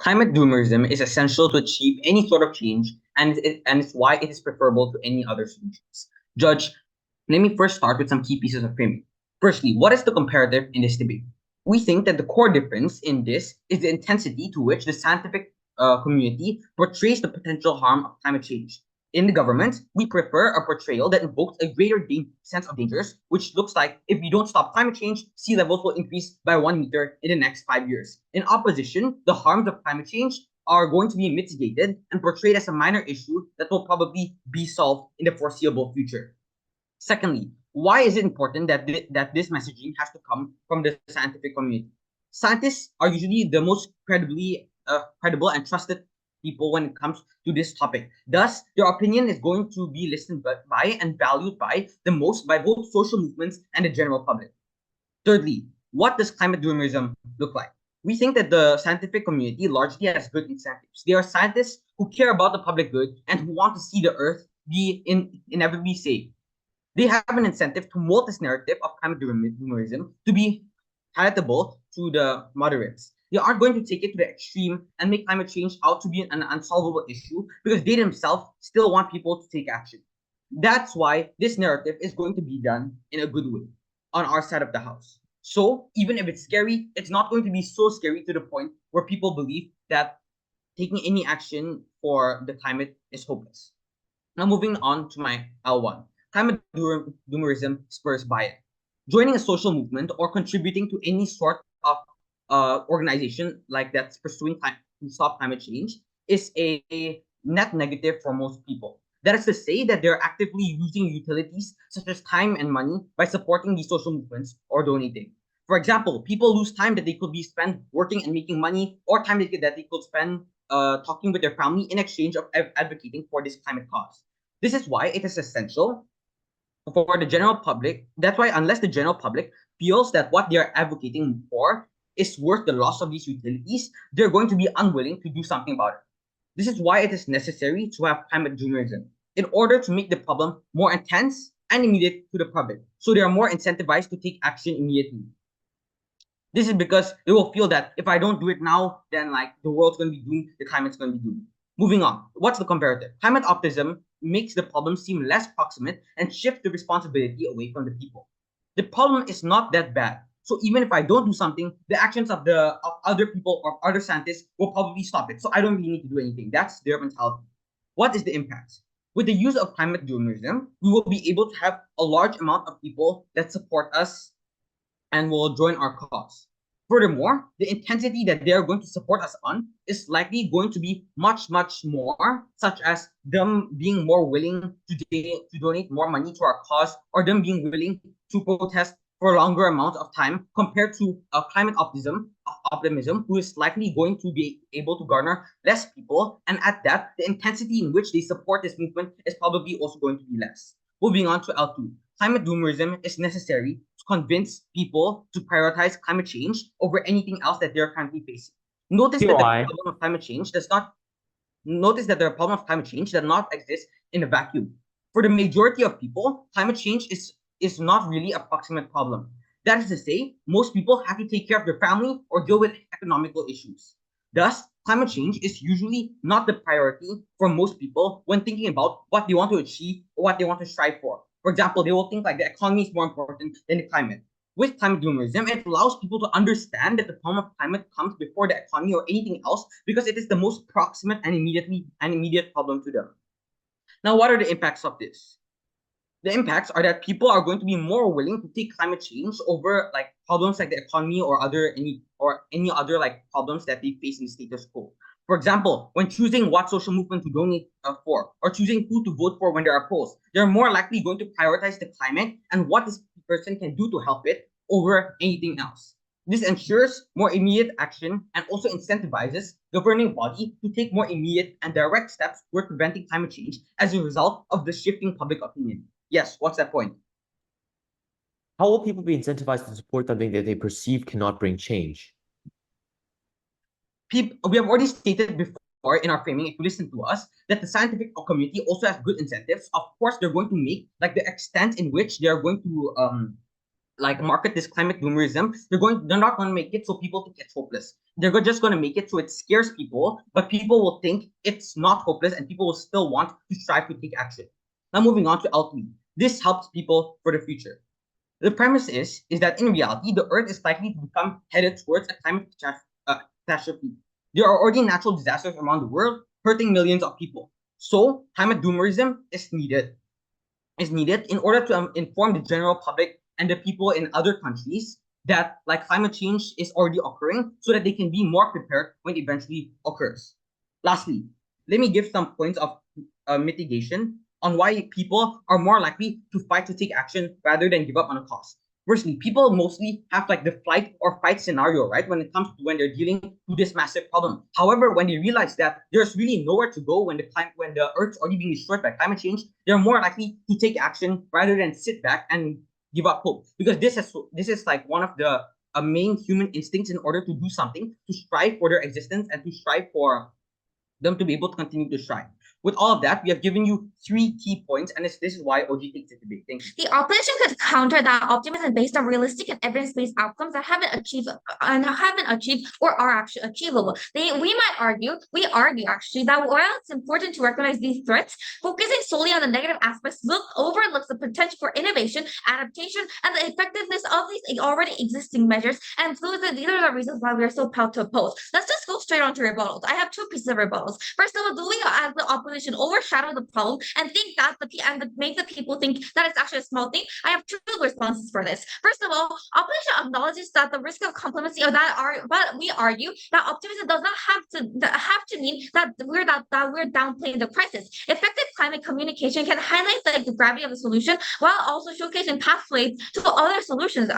Climate doomerism is essential to achieve any sort of change, and it's why it is preferable to any other solutions. Judge, let me first start with some key pieces of framing. Firstly, what is the comparative in this debate? We think that the core difference in this is the intensity to which the scientific community portrays the potential harm of climate change. In the government, we prefer a portrayal that invokes a greater sense of dangers, which looks like if we don't stop climate change, sea levels will increase by 1 meter in the next 5 years. In opposition, the harms of climate change are going to be mitigated and portrayed as a minor issue that will probably be solved in the foreseeable future. Secondly, why is it important that that this messaging has to come from the scientific community? Scientists are usually the most credible and trusted people when it comes to this topic. Thus, their opinion is going to be listened by and valued by the most by both social movements and the general public. Thirdly, what does climate doomerism look like? We think that the scientific community largely has good incentives. They are scientists who care about the public good and who want to see the Earth be inevitably safe. They have an incentive to mold this narrative of climate doomerism to be palatable to the moderates. They aren't going to take it to the extreme and make climate change out to be an unsolvable issue because they themselves still want people to take action. That's why this narrative is going to be done in a good way on our side of the house. So even if it's scary, it's not going to be so scary to the point where people believe that taking any action for the climate is hopeless. Now moving on to my L1. Climate doomerism spurs buy-in. Joining a social movement or contributing to any sort of organization like that's pursuing to stop climate change is a net negative for most people. That is to say that they're actively using utilities such as time and money by supporting these social movements or donating. For example, people lose time that they could be spent working and making money, or time that they could spend talking with their family in exchange of advocating for this climate cause. This is why it is essential for the general public. That's why unless the general public feels that what they're advocating for is worth the loss of these utilities, they're going to be unwilling to do something about it. This is why it is necessary to have climate doomerism in order to make the problem more intense and immediate to the public, so they are more incentivized to take action immediately. This is because they will feel that if I don't do it now, then like the world's going to be doomed, the climate's going to be doomed. Moving on, what's the comparative? Climate optimism makes the problem seem less proximate and shift the responsibility away from the people. The problem is not that bad. So even if I don't do something, the actions of other people or other scientists will probably stop it. So I don't really need to do anything. That's their mentality. What is the impact? With the use of climate doomerism, we will be able to have a large amount of people that support us and will join our cause. Furthermore, the intensity that they are going to support us on is likely going to be much, much more, such as them being more willing to donate more money to our cause, or them being willing to protest for a longer amount of time compared to climate optimism, who is likely going to be able to garner less people. And at that, the intensity in which they support this movement is probably also going to be less. Moving on to L2. Climate doomerism is necessary to convince people to prioritize climate change over anything else that they're currently facing. Notice that the problem of climate change does not exist in a vacuum. For the majority of people, climate change is not really a proximate problem. That is to say, most people have to take care of their family or deal with economical issues. Thus, climate change is usually not the priority for most people when thinking about what they want to achieve or what they want to strive for. For example, they will think like the economy is more important than the climate. With climate doomerism, it allows people to understand that the problem of climate comes before the economy or anything else because it is the most proximate and immediate problem to them. Now, what are the impacts of this? The impacts are that people are going to be more willing to take climate change over like problems like the economy or any other like problems that they face in the status quo. For example, when choosing what social movement to donate for, or choosing who to vote for when there are polls, they're more likely going to prioritize the climate and what this person can do to help it over anything else. This ensures more immediate action and also incentivizes the governing body to take more immediate and direct steps toward preventing climate change as a result of the shifting public opinion. Yes, what's that point? How will people be incentivized to support something that they perceive cannot bring change? We have already stated before in our framing, if you listen to us, that the scientific community also has good incentives. Of course, they're going to make like the extent in which they're going to like market this climate doomerism. They're not going to make it so people think it's hopeless. They're just going to make it so it scares people, but people will think it's not hopeless and people will still want to strive to take action. Now, moving on to alchemy. This helps people for the future. The premise is that in reality, the Earth is likely to become headed towards a climate catastrophe. There are already natural disasters around the world, hurting millions of people. So, climate doomerism is needed in order to inform the general public and the people in other countries that like climate change is already occurring so that they can be more prepared when it eventually occurs. Lastly, let me give some points of mitigation on why people are more likely to fight to take action rather than give up on a cause. Firstly, people mostly have like the flight or fight scenario, right? When it comes to when they're dealing with this massive problem. However, when they realize that there's really nowhere to go when the Earth's already being destroyed by climate change, they're more likely to take action rather than sit back and give up hope. Because this is like one of the main human instincts in order to do something, to strive for their existence and to strive for them to be able to continue to strive. With all of that, we have given you 3 key points, and this is why OG takes it to be. Thank you. The opposition could counter that optimism based on realistic and evidence-based outcomes that haven't achieved or are actually achievable. We argue actually that while it's important to recognize these threats, focusing solely on the negative aspects overlooks the potential for innovation, adaptation, and the effectiveness of these already existing measures. And so these are the reasons why we are so proud to oppose. Let's just go straight on to rebuttals. I have 2 pieces of rebuttals. First of all, do we as the opposition overshadow the problem and think that make the people think that it's actually a small thing? I have 2 responses for this. First of all, opposition acknowledges that the risk of complacency but we argue that optimism does not have to mean that we're downplaying the crisis. Effective climate communication can highlight the gravity of the solution while also showcasing pathways to other solutions.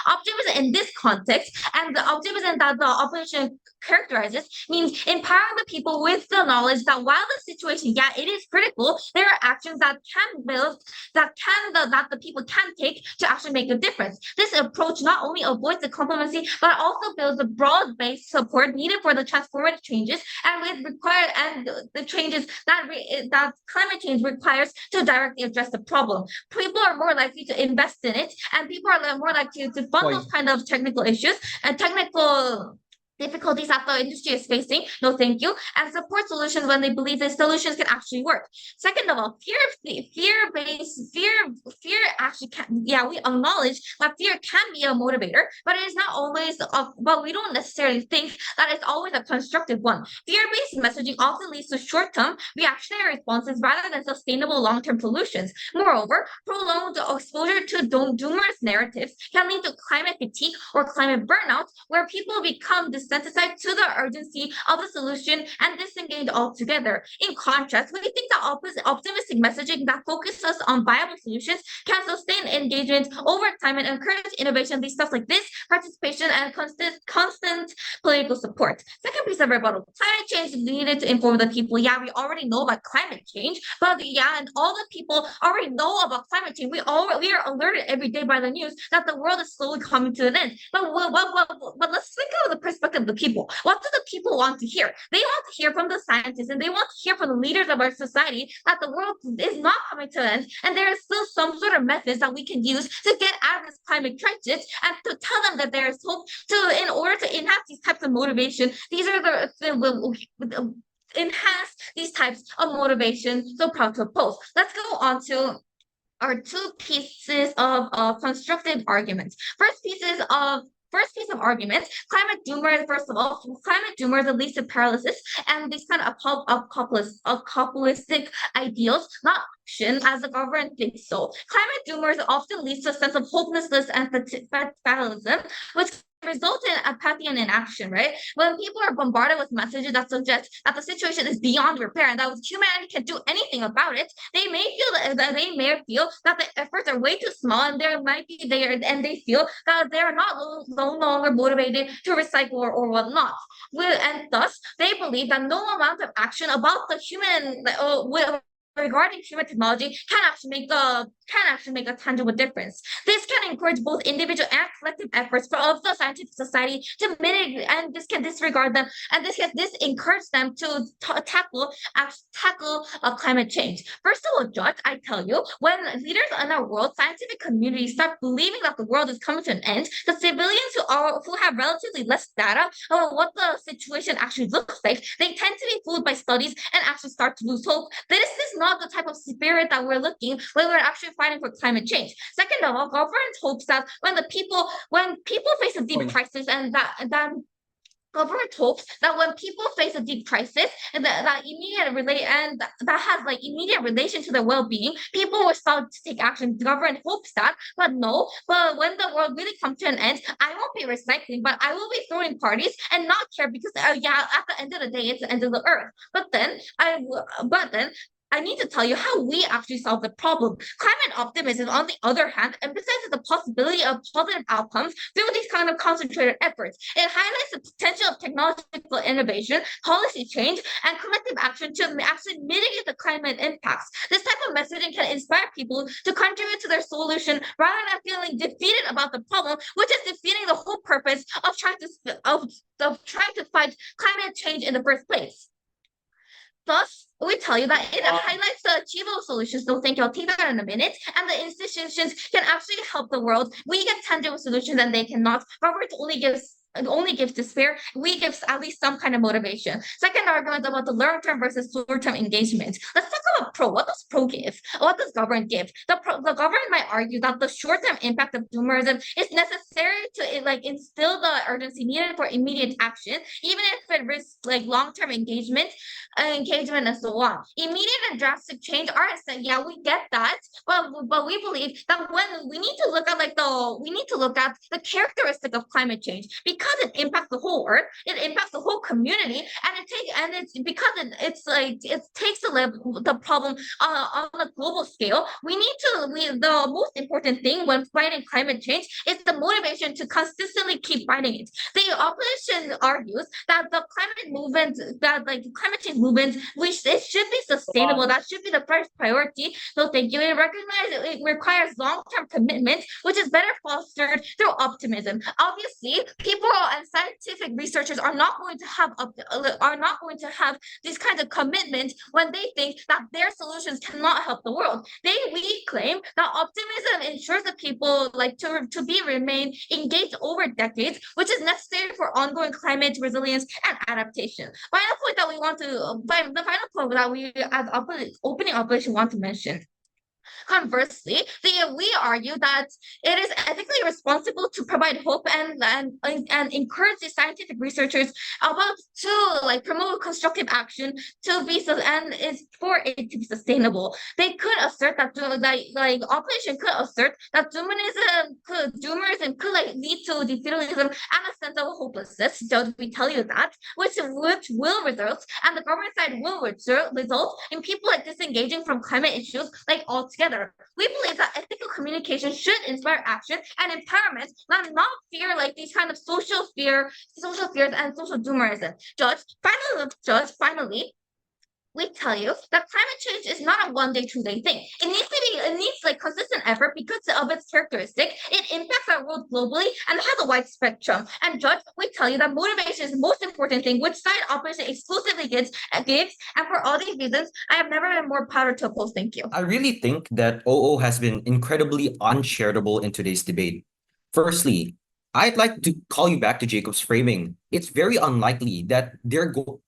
Optimism in this context and the optimism that the opposition characterizes means empowering the people with the knowledge that while the situation, it is critical, there are actions that the people can take to actually make a difference. This approach not only avoids the complacency but also builds the broad-based support needed for the transformative changes and the changes that climate change requires to directly address the problem. People are more likely to invest in it, and people are more likely to fund those kind of technical issues and technical difficulties that the industry is facing, no thank you, and support solutions when they believe the solutions can actually work. Second of all, fear actually can, we acknowledge that fear can be a motivator, but it is not always, but we don't necessarily think that it's always a constructive one. Fear-based messaging often leads to short-term reactionary responses rather than sustainable long-term solutions. Moreover, prolonged exposure to doomer's narratives can lead to climate fatigue or climate burnout, where people become desensitized to the urgency of the solution and disengaged altogether. In contrast, we think that optimistic messaging that focuses on viable solutions can sustain engagement over time and encourage innovation. These stuff like this, participation, and constant political support. Second piece of rebuttal: climate change is needed to inform the people. Yeah, we already know about climate change, but and all the people already know about climate change. We are alerted every day by the news that the world is slowly coming to an end. But let's think of the perspective of the people. What do the people want to hear? They want to hear from the scientists, and they want to hear from the leaders of our society that the world is not coming to an end, and there is still some sort of methods that we can use to get out of this climate crisis, and to tell them that there is hope. In order to enhance these types of motivation, these are enhance these types of motivation. So proud to oppose. Let's go on to our 2 pieces of constructive arguments. First piece of arguments: climate doomer. First of all, climate doomer leads to paralysis and these kind of populistic ideals, not action, as the government thinks so. Climate doomers often leads to a sense of hopelessness and fatalism, which result in apathy and inaction, right? When people are bombarded with messages that suggest that the situation is beyond repair and that humanity can do anything about it, they may feel that the efforts are way too small, and they feel that they are no longer motivated to recycle or whatnot. And thus, they believe that no amount of action about the human regarding human technology can actually make a tangible difference. This can encourage both individual and collective efforts of the scientific society to mitigate, and this can disregard them, and this encourage them to tackle climate change. First of all, Judge, I tell you, when leaders in our world scientific community start believing that the world is coming to an end, the civilians who have relatively less data about what the situation actually looks like, they tend to be fooled by studies and actually start to lose hope. This is not the type of spirit that we're looking when we're actually fighting for climate change. Second of all, government hopes that when people face a deep crisis, and that government hopes that when people face a deep crisis and that has like immediate relation to their well-being, people will start to take action. The government hopes that, but no. But when the world really comes to an end, I won't be recycling, but I will be throwing parties and not care because yeah, at the end of the day, it's the end of the earth. But then I need to tell you how we actually solve the problem. Climate optimism, on the other hand, emphasizes the possibility of positive outcomes through these kind of concentrated efforts. It highlights the potential of technological innovation, policy change, and collective action to actually mitigate the climate impacts. This type of messaging can inspire people to contribute to their solution rather than feeling defeated about the problem, which is defeating the whole purpose of trying to fight climate change in the first place. Thus, we tell you that it highlights the achievable solutions. So thank you. I'll take that in a minute. And the institutions can actually help the world. We get tangible solutions and they cannot. Robert only gives despair. We give at least some kind of motivation. Second argument about the long-term versus short-term engagement. Let's talk about pro. What does pro give? What does government give? The government might argue that the short-term impact of doomerism is necessary to instill the urgency needed for immediate action, even if it risks like long-term engagement and so on. Immediate and drastic change are essential. Yeah, we get that, but we believe that when we need to look at the characteristic of climate change because it impacts the whole earth, it impacts the whole community, and it takes the problem on a global scale. The most important thing when fighting climate change is the motivation to consistently keep fighting it. The opposition argues that the climate change movement, which it should be sustainable, that should be the first priority. So thank you. It requires long-term commitment, which is better fostered through optimism. Obviously, people and scientific researchers are not going to have these kinds of commitment when they think that their solutions cannot help the world. We claim that optimism ensures that people remain engaged over decades, which is necessary for ongoing climate resilience and adaptation. The final point that we as opening opposition want to mention. Conversely, we argue that it is ethically responsible to provide hope and encourage the scientific researchers to promote constructive action for it to be sustainable. They could assert that opposition could assert that doomerism could lead to defeatism and a sense of hopelessness. So we tell you that, which will result, and the government side will result in people disengaging from climate issues altogether. We believe that ethical communication should inspire action and empowerment, not fear these kind of social fears and social doomerism. Finally, we tell you that climate change is not a one-day, two-day thing. It needs consistent effort because of its characteristic. It impacts our world globally and has a wide spectrum. And we tell you that motivation is the most important thing, which side opposition exclusively gives. And for all these reasons, I have never been more proud to oppose. Thank you. I really think that OO has been incredibly uncharitable in today's debate. Firstly, I'd like to call you back to Jacob's framing. It's very unlikely that the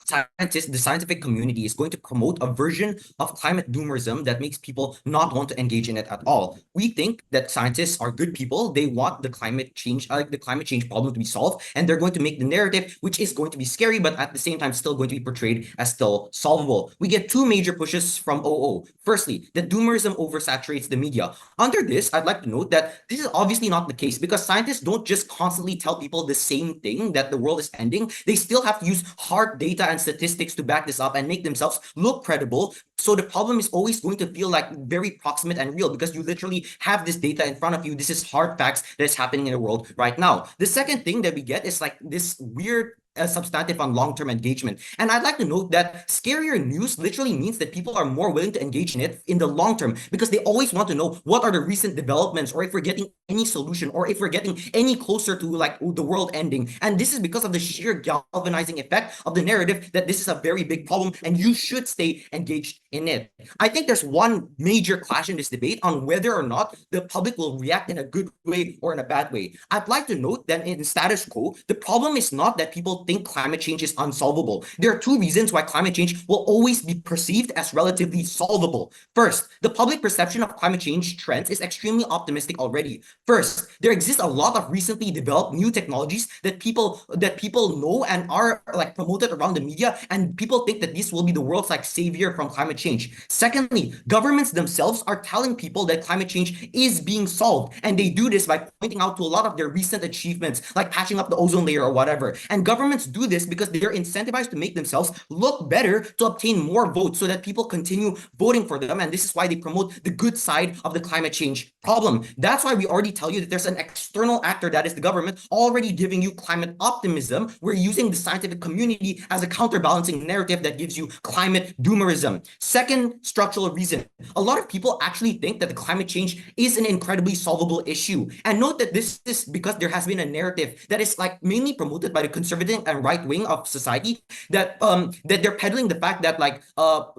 scientific community is going to promote a version of climate doomerism that makes people not want to engage in it at all. We think that scientists are good people. They want the climate change problem to be solved, and they're going to make the narrative, which is going to be scary, but at the same time still going to be portrayed as still solvable. We get two major pushes from OO. Firstly, that doomerism oversaturates the media. Under this, I'd like to note that this is obviously not the case because scientists don't just constantly tell people the same thing, that the world is ending. They still have to use hard data and statistics to back this up and make themselves look credible. So the problem is always going to feel very proximate and real because you literally have this data in front of you. This is hard facts that is happening in the world right now. The second thing that we get is this weird substantive on long-term engagement. And I'd like to note that scarier news literally means that people are more willing to engage in it in the long term because they always want to know what are the recent developments, or if we're getting any solution, or if we're getting any closer to like the world ending. And this is because of the sheer galvanizing effect of the narrative that this is a very big problem and you should stay engaged in it. I think there's one major clash in this debate on whether or not the public will react in a good way or in a bad way. I'd like to note that in status quo, the problem is not that people think climate change is unsolvable. There are two reasons why climate change will always be perceived as relatively solvable. First, the public perception of climate change trends is extremely optimistic already. First, there exists a lot of recently developed new technologies that people know and are like promoted around the media, and people think that this will be the world's like savior from climate change. Secondly, governments themselves are telling people that climate change is being solved, and they do this by pointing out to a lot of their recent achievements, like patching up the ozone layer or whatever. And governments do this because they're incentivized to make themselves look better to obtain more votes so that people continue voting for them. And this is why they promote the good side of the climate change problem. That's why we already tell you that there's an external actor, that is the government, already giving you climate optimism. We're using the scientific community as a counterbalancing narrative that gives you climate doomerism. Second structural reason, a lot of people actually think that the climate change is an incredibly solvable issue. And note that this is because there has been a narrative that is like mainly promoted by the conservative and right wing of society, that that they're peddling the fact that like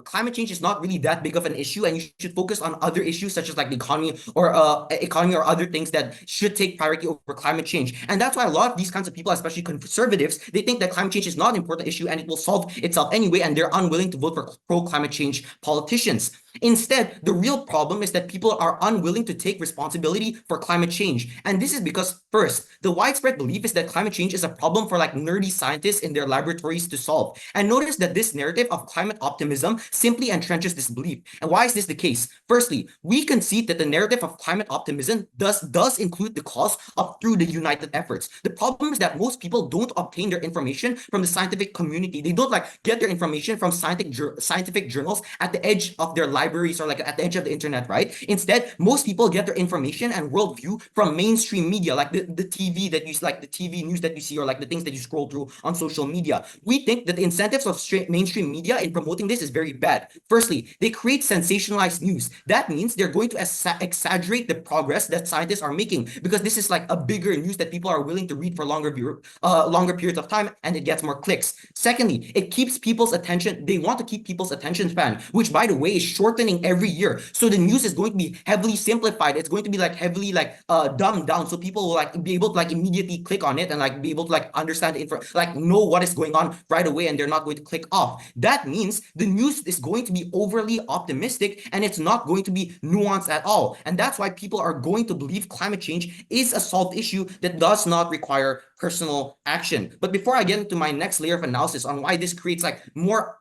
climate change is not really that big of an issue, and you should focus on other issues such as like the economy or other things that should take priority over climate change. And that's why a lot of these kinds of people, especially conservatives, they think that climate change is not an important issue and it will solve itself anyway, and they're unwilling to vote for pro-climate change politicians. Instead, the real problem is that people are unwilling to take responsibility for climate change. And this is because, first, the widespread belief is that climate change is a problem for like nerdy scientists in their laboratories to solve. And notice that this narrative of climate optimism simply entrenches this belief. And why is this the case? Firstly, we concede that the narrative of climate optimism does include the cause of through the united efforts. The problem is that most people don't obtain their information from the scientific community. They don't like get their information from scientific journals at the edge of their libraries or like at the edge of the internet, right? Instead, most people get their information and worldview from mainstream media, like the TV that you like, the TV news that you see, or like the things that you scroll through on social media. We think that the incentives of mainstream media in promoting this is very bad. Firstly, they create sensationalized news. That means they're going to exaggerate the progress that scientists are making, because this is like a bigger news that people are willing to read for longer periods of time, and it gets more clicks. Secondly, it keeps people's attention. They want to keep people's attention span, which by the way is shortening every year. So the news is going to be heavily simplified. It's going to be like heavily like dumbed down, so people will like be able to like immediately click on it and like be able to like understand the info, like know what is going on right away, and they're not going to click off. That means the news is going to be overly optimistic and it's not going to be nuanced at all. And that's why people are going to believe climate change is a solved issue that does not require personal action. But before I get into my next layer of analysis on why this creates like more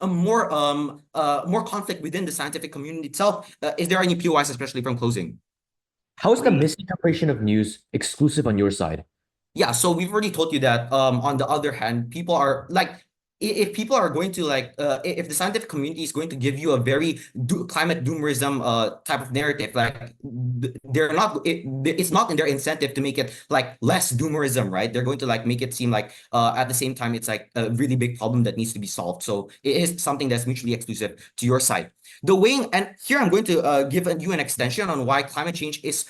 conflict within the scientific community itself, is there any POIs, especially from closing? How is the misinterpretation of news exclusive on your side? Yeah, so we've already told you that on the other hand, people are like, if people are going to like, if the scientific community is going to give you a very climate doomerism type of narrative, like they're not, it's not in their incentive to make it like less doomerism, right? They're going to like make it seem like at the same time it's like a really big problem that needs to be solved. So it is something that's mutually exclusive to your side. The way, and here I'm going to give you an extension on why climate change is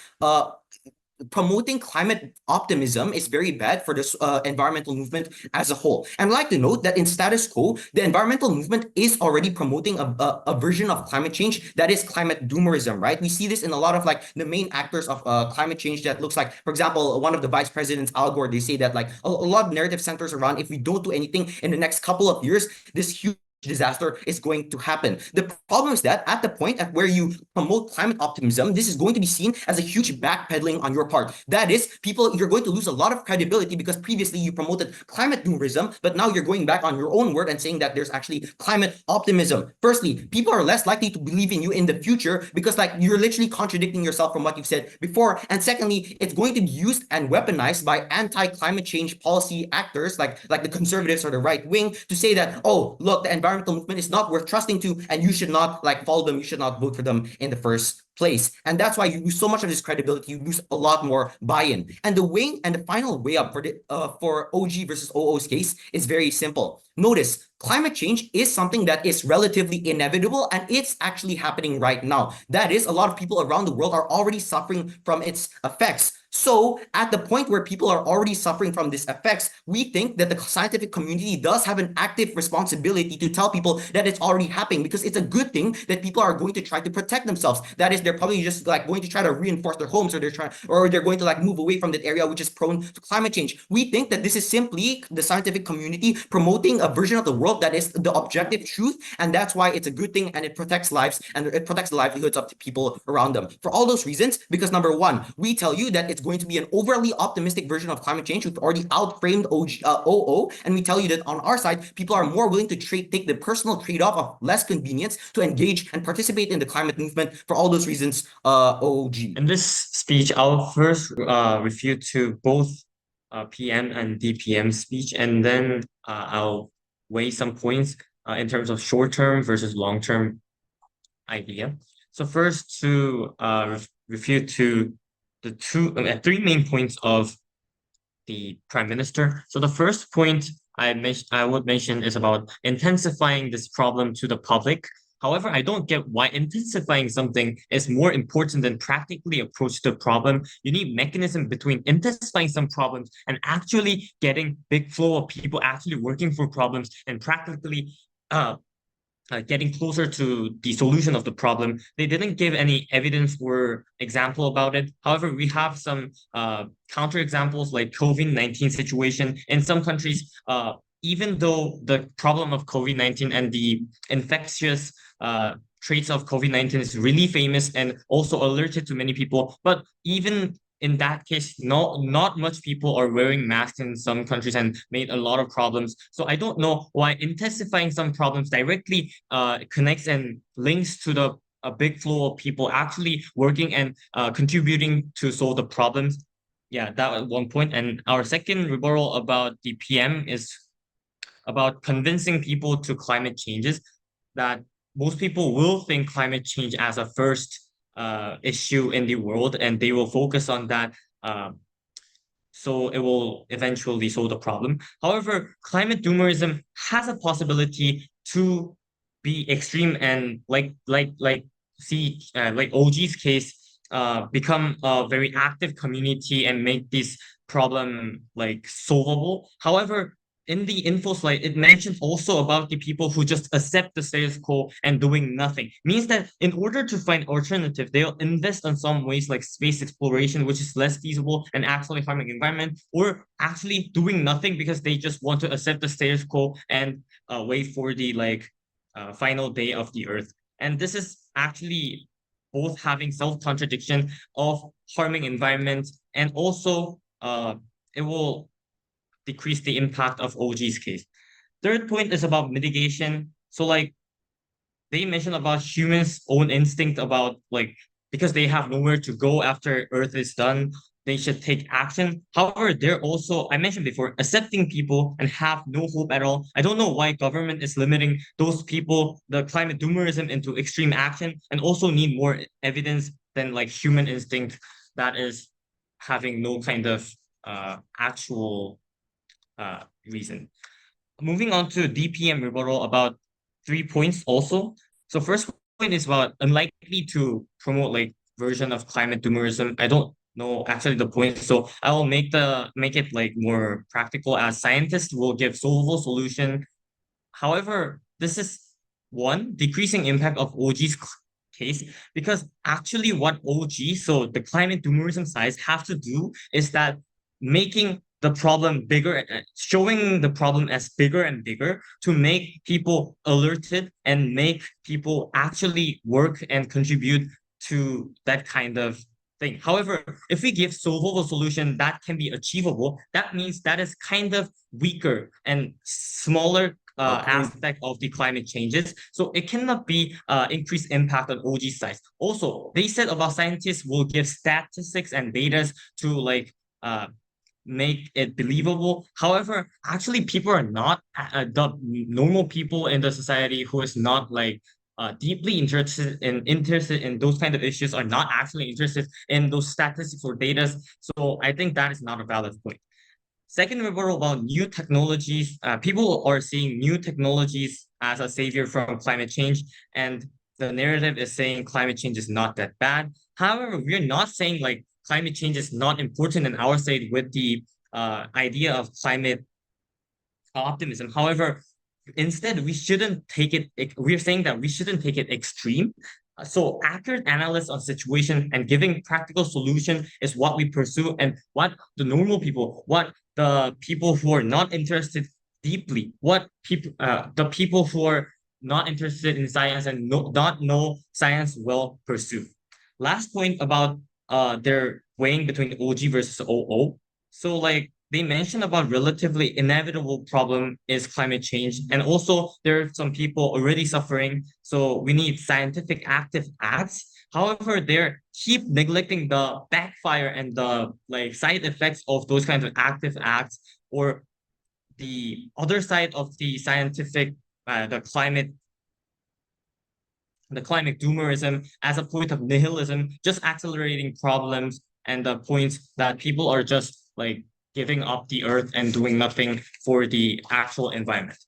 promoting climate optimism is very bad for this environmental movement as a whole. And I'd like to note that in status quo, the environmental movement is already promoting a version of climate change that is climate doomerism, right? We see this in a lot of like the main actors of climate change that looks like, for example, one of the vice presidents, Al Gore, they say that like a lot of narrative centers around, if we don't do anything in the next couple of years, this huge disaster is going to happen. The problem is that at the point at where you promote climate optimism, this is going to be seen as a huge backpedaling on your part. That is, people, you're going to lose a lot of credibility because previously you promoted climate doomerism, but now you're going back on your own word and saying that there's actually climate optimism. Firstly, people are less likely to believe in you in the future because like you're literally contradicting yourself from what you've said before. And secondly, it's going to be used and weaponized by anti-climate change policy actors like the conservatives or the right wing to say that, oh, look, the environmental movement is not worth trusting to, and you should not like follow them, you should not vote for them in the first place. And that's why you lose so much of this credibility, you lose a lot more buy-in. And the final way up for OG versus OO's case is very simple. Notice, climate change is something that is relatively inevitable, and it's actually happening right now. That is, a lot of people around the world are already suffering from its effects. So at the point where people are already suffering from these effects, we think that the scientific community does have an active responsibility to tell people that it's already happening, because it's a good thing that people are going to try to protect themselves. That is, they're probably just like going to try to reinforce their homes, or they're going to like move away from that area which is prone to climate change. We think that this is simply the scientific community promoting a version of the world that is the objective truth, and that's why it's a good thing, and it protects lives and it protects the livelihoods of the people around them. For all those reasons, because number one, we tell you that it's going to be an overly optimistic version of climate change. We've already outframed OO, and we tell you that on our side, people are more willing to take the personal trade-off of less convenience to engage and participate in the climate movement. For all those reasons, OG. In this speech, I'll first refute to both PM and DPM speech, and then I'll weigh some points in terms of short-term versus long-term idea. So first, to refute to the three main points of the Prime Minister. So the first point I would mention is about intensifying this problem to the public. However, I don't get why intensifying something is more important than practically approach the problem. You need mechanism between intensifying some problems and actually getting big flow of people actually working for problems and practically getting closer to the solution of the problem. They didn't give any evidence or example about it. However, we have some counter examples like COVID-19 situation. In some countries, even though the problem of COVID-19 and the infectious traits of COVID-19 is really famous and also alerted to many people, but even in that case, not much people are wearing masks in some countries and made a lot of problems. So I don't know why intensifying some problems directly connects and links to a big flow of people actually working and contributing to solve the problems. Yeah, that was one point. And our second rebuttal about the PM is about convincing people to climate changes, that most people will think climate change as a first issue in the world, and they will focus on that. So it will eventually solve the problem. However, climate doomerism has a possibility to be extreme and like OG's case, become a very active community and make this problem like solvable. However, in the info slide, it mentions also about the people who just accept the status quo and doing nothing. Means that in order to find alternative, they'll invest in some ways like space exploration, which is less feasible and actually harming environment, or actually doing nothing because they just want to accept the status quo and wait for the final day of the Earth. And this is actually both having self-contradiction of harming environment, and also it will decrease the impact of OG's case. Third point is about mitigation. So they mentioned about humans' own instinct about because they have nowhere to go after Earth is done, they should take action. However, they're also, I mentioned before, accepting people and have no hope at all. I don't know why government is limiting those people, the climate doomerism, into extreme action, and also need more evidence than human instinct that is having no kind of actual reason. Moving on to DPM rebuttal about 3 points also. So first point is about unlikely to promote version of climate doomerism. I don't know actually the point, so I will make it more practical, as scientists will give solvable solution. However, this is one decreasing impact of OG's case, because actually what OG, so the climate doomerism sides, have to do is that making the problem bigger, showing the problem as bigger and bigger to make people alerted and make people actually work and contribute to that kind of thing. However, if we give solvable solution that can be achievable, that means that is kind of weaker and smaller aspect of the climate changes. So it cannot be increased impact on OG size. Also, they said about scientists will give statistics and data to make it believable. However, actually people are not the normal people in the society who is not deeply interested in those kind of issues are not actually interested in those statistics or data. So I think that is not a valid point. Second, we were about new technologies. People are seeing new technologies as a savior from climate change, and the narrative is saying climate change is not that bad. However, we're not saying like climate change is not important in our side with the idea of climate optimism. However, instead, we shouldn't take it. We're saying that we shouldn't take it extreme. So accurate analysis on situation and giving practical solution is what we pursue, and what the normal people, what the people who are not interested deeply, what people, the people who are not interested in science and not know science will pursue. Last point about their weighing between OG versus OO. So like they mentioned about relatively inevitable problem is climate change, and also there are some people already suffering, so we need scientific active acts. However, they're keep neglecting the backfire and the like side effects of those kinds of active acts, or the other side of the scientific the climate doomerism as a point of nihilism, just accelerating problems, and the points that people are just like giving up the earth and doing nothing for the actual environment.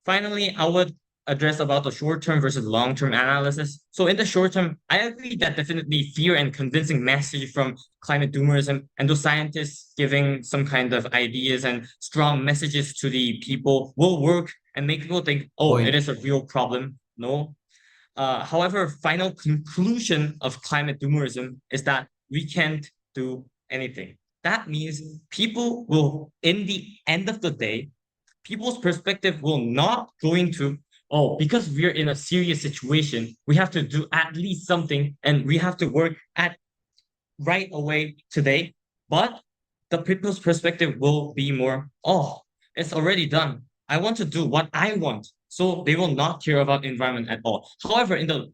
Finally, I would address about the short-term versus long-term analysis. So in the short term, I agree that definitely fear and convincing message from climate doomerism and those scientists giving some kind of ideas and strong messages to the people will work and make people think, oh, Point. it is a real problem. No, however, final conclusion of climate doomerism is that we can't do anything. That means people will, in the end of the day, people's perspective will not going to, oh, because we're in a serious situation, we have to do at least something and we have to work at right away today. But the people's perspective will be more, oh, it's already done. I want to do what I want. So they will not care about environment at all. However, in the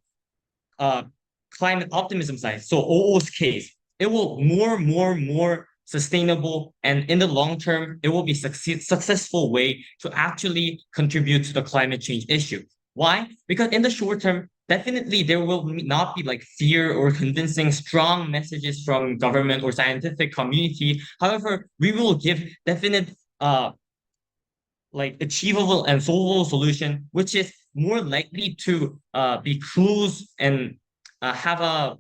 uh, climate optimism side, so OO's case, it will more sustainable, and in the long term, it will be successful way to actually contribute to the climate change issue. Why? Because in the short term, definitely there will not be like fear or convincing strong messages from government or scientific community. However, we will give definite like achievable and solvable solution, which is more likely to be close and have a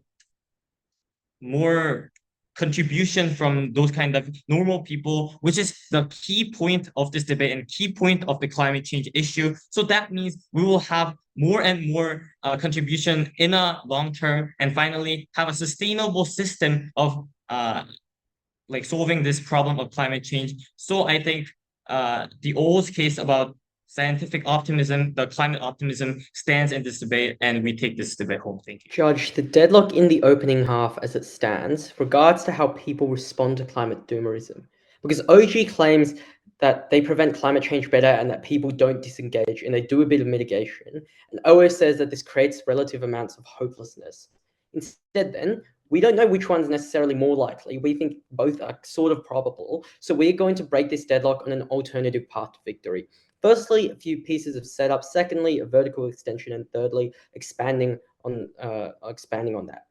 more contribution from those kind of normal people, which is the key point of this debate and key point of the climate change issue. So that means we will have more and more contribution in a long term, and finally have a sustainable system of like solving this problem of climate change. So I think the old case about scientific optimism, the climate optimism stands in this debate, and we take this debate home. Thank you. Judge, the deadlock in the opening half as it stands regards to how people respond to climate doomerism. Because OG claims that they prevent climate change better and that people don't disengage and they do a bit of mitigation. And OO says that this creates relative amounts of hopelessness. Instead, then, we don't know which one's necessarily more likely. We think both are sort of probable. So we're going to break this deadlock on an alternative path to victory. Firstly, a few pieces of setup. Secondly, a vertical extension. And thirdly, expanding on that.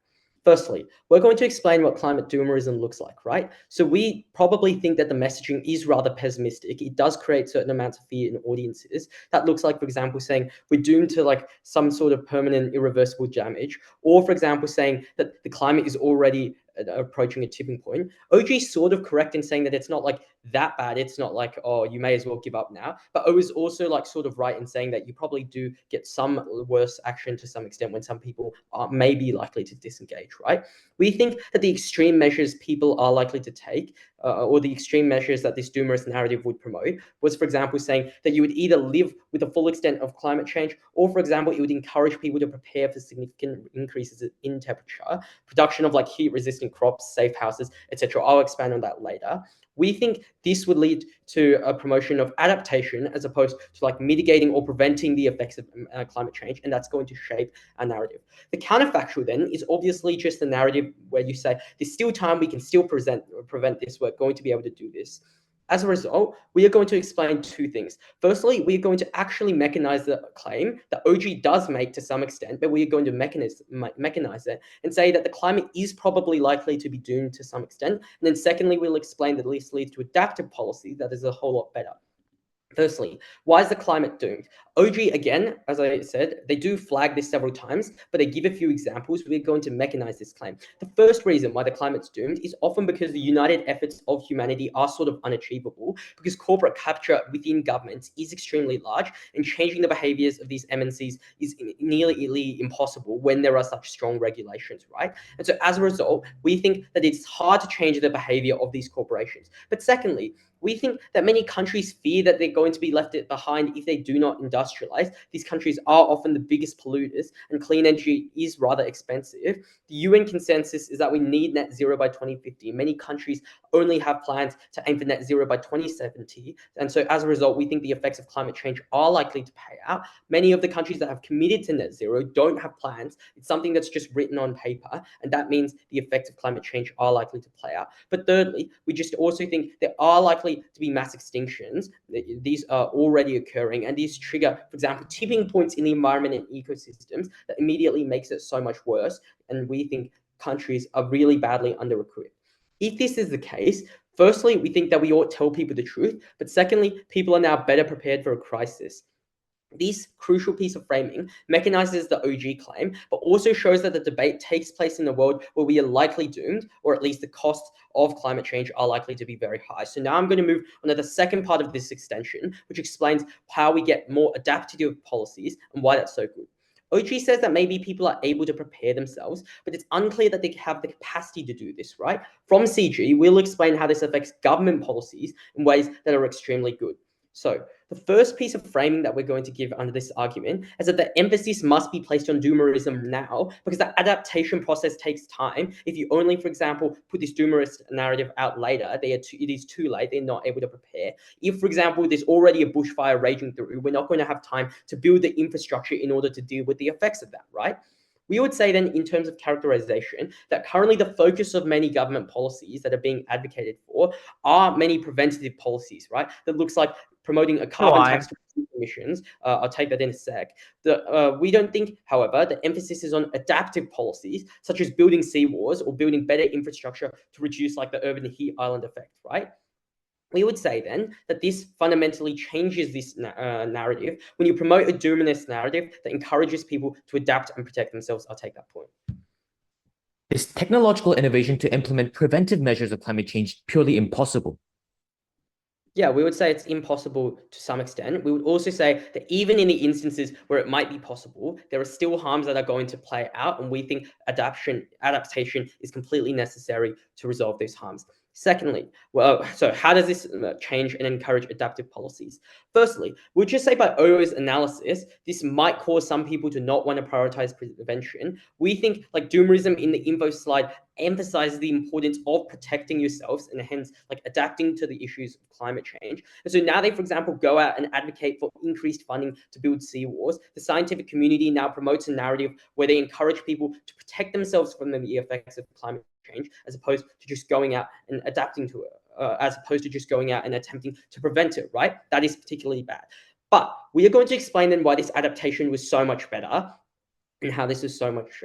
Firstly, we're going to explain what climate doomerism looks like, right? So we probably think that the messaging is rather pessimistic. It does create certain amounts of fear in audiences. That looks like, for example, saying we're doomed to like some sort of permanent irreversible damage, or for example, saying that the climate is already approaching a tipping point. OG is sort of correct in saying that it's not like that bad. It's not like, oh, you may as well give up now. But O is also like sort of right in saying that you probably do get some worse action to some extent when some people may be likely to disengage, right? We think that the extreme measures people are likely to take, or the extreme measures that this doomerist narrative would promote, was, for example, saying that you would either live with the full extent of climate change, or, for example, it would encourage people to prepare for significant increases in temperature, production of like heat-resistant crops, safe houses, etc. I'll expand on that later. We think this would lead to a promotion of adaptation as opposed to like mitigating or preventing the effects of climate change, and that's going to shape our narrative. The counterfactual then is obviously just the narrative where you say there's still time, we can still prevent this, we're going to be able to do this. As a result, we are going to explain two things. Firstly, we are going to actually mechanize the claim that OG does make to some extent, but we are going to mechanize it and say that the climate is probably likely to be doomed to some extent. And then secondly, we'll explain that this leads to adaptive policy that is a whole lot better. Firstly, why is the climate doomed? OG, again, as I said, they do flag this several times, but they give a few examples. We're going to mechanize this claim. The first reason why the climate's doomed is often because the united efforts of humanity are sort of unachievable, because corporate capture within governments is extremely large, and changing the behaviors of these MNCs is nearly impossible when there are such strong regulations, right? And so as a result, we think that it's hard to change the behavior of these corporations. But secondly, we think that many countries fear that they're going to be left behind if they do not industrialize. These countries are often the biggest polluters, and clean energy is rather expensive. The UN consensus is that we need net zero by 2050. Many countries only have plans to aim for net zero by 2070. And so as a result, we think the effects of climate change are likely to pay out. Many of the countries that have committed to net zero don't have plans. It's something that's just written on paper, and that means the effects of climate change are likely to play out. But thirdly, we just also think there are likely to be mass extinctions. These are already occurring, and these trigger, for example, tipping points in the environment and ecosystems that immediately makes it so much worse. And we think countries are really badly under-equipped. If this is the case, firstly, we think that we ought to tell people the truth, but secondly, people are now better prepared for a crisis. This crucial piece of framing mechanizes the OG claim, but also shows that the debate takes place in a world where we are likely doomed, or at least the costs of climate change are likely to be very high. So now I'm going to move on to the second part of this extension, which explains how we get more adaptive policies and why that's so good. OG says that maybe people are able to prepare themselves, but it's unclear that they have the capacity to do this, right? From CG, we'll explain how this affects government policies in ways that are extremely good. So the first piece of framing that we're going to give under this argument is that the emphasis must be placed on doomerism now, because the adaptation process takes time. If you only, for example, put this doomerist narrative out later, it is too late. They're not able to prepare. If, for example, there's already a bushfire raging through, we're not going to have time to build the infrastructure in order to deal with the effects of that, right? We would say then, in terms of characterization, that currently the focus of many government policies that are being advocated for are many preventative policies, right? That looks like promoting a carbon tax to reduce emissions. I'll take that in a sec. We don't think, however, the emphasis is on adaptive policies, such as building seawalls or building better infrastructure to reduce like the urban heat island effect, right? We would say then that this fundamentally changes this narrative when you promote a doomist narrative that encourages people to adapt and protect themselves. I'll take that point. Is technological innovation to implement preventive measures of climate change purely impossible? Yeah, we would say it's impossible to some extent. We would also say that even in the instances where it might be possible, there are still harms that are going to play out, and we think adaptation is completely necessary to resolve those harms. Secondly, so how does this change and encourage adaptive policies? Firstly, we'll just say by OO's analysis, this might cause some people to not want to prioritize prevention. We think like doomerism in the info slide emphasizes the importance of protecting yourselves and hence like adapting to the issues of climate change. And so now they, for example, go out and advocate for increased funding to build seawalls. The scientific community now promotes a narrative where they encourage people to protect themselves from the effects of climate change, as opposed to just going out and adapting to it, as opposed to just going out and attempting to prevent it, right? That is particularly bad. But we are going to explain then why this adaptation was so much better and how this is so much,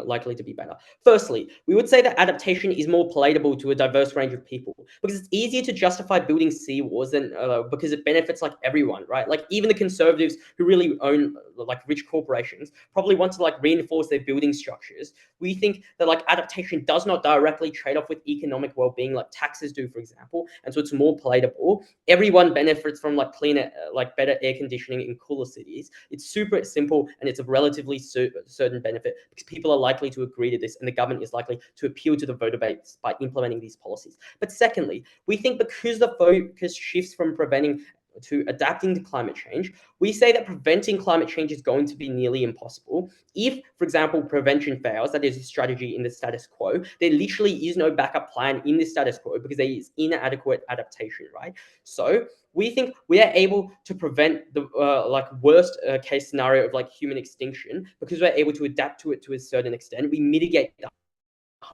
likely to be better. Firstly, we would say that adaptation is more palatable to a diverse range of people because it's easier to justify building seawalls than because it benefits like everyone, right? Like even the conservatives who really own like rich corporations probably want to like reinforce their building structures. We think that like adaptation does not directly trade off with economic well-being like taxes do, for example, and so it's more palatable. Everyone benefits from like cleaner, like better air conditioning in cooler cities. It's super simple and it's a relatively certain benefit because people are likely to agree to this and the government is likely to appeal to the voter base by implementing these policies. But secondly, we think because the focus shifts from preventing to adapting to climate change, we say that preventing climate change is going to be nearly impossible. If, for example, prevention fails, that is a strategy in the status quo, there literally is no backup plan in the status quo because there is inadequate adaptation, right? So we think we are able to prevent the like worst case scenario of like human extinction because we're able to adapt to it to a certain extent. We mitigate the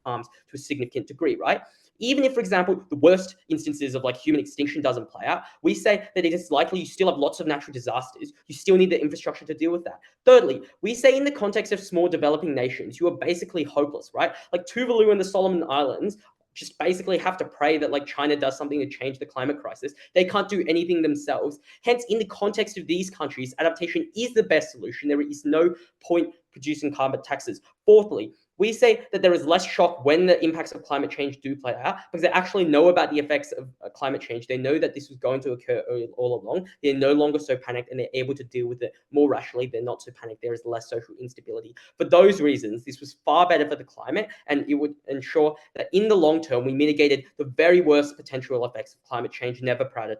harms to a significant degree, right? Even if, for example, the worst instances of like human extinction doesn't play out, we say that it is likely you still have lots of natural disasters. You still need the infrastructure to deal with that. Thirdly, we say in the context of small developing nations, you are basically hopeless, right? Like Tuvalu and the Solomon Islands just basically have to pray that like China does something to change the climate crisis. They can't do anything themselves. Hence, in the context of these countries, adaptation is the best solution. There is no point producing carbon taxes. Fourthly, we say that there is less shock when the impacts of climate change do play out because they actually know about the effects of climate change. They know that this was going to occur all along. They're no longer so panicked and they're able to deal with it more rationally. They're not so panicked. There is less social instability. For those reasons, this was far better for the climate, and it would ensure that in the long term, we mitigated the very worst potential effects of climate change. Never prouder.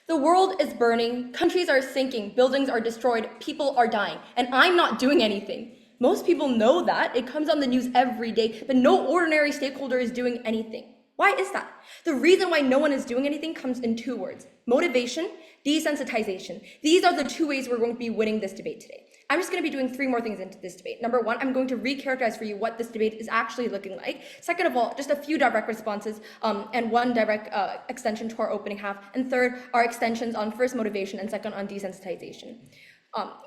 The world is burning, countries are sinking, buildings are destroyed, people are dying, and I'm not doing anything. Most people know that. It comes on the news every day, but no ordinary stakeholder is doing anything. Why is that? The reason why no one is doing anything comes in two words: motivation, desensitization. These are the two ways we're going to be winning this debate today. I'm just going to be doing three more things into this debate. Number one, I'm going to recharacterize for you what this debate is actually looking like. Second of all, just a few direct responses and one direct extension to our opening half. And third, our extensions on first motivation and second on desensitization.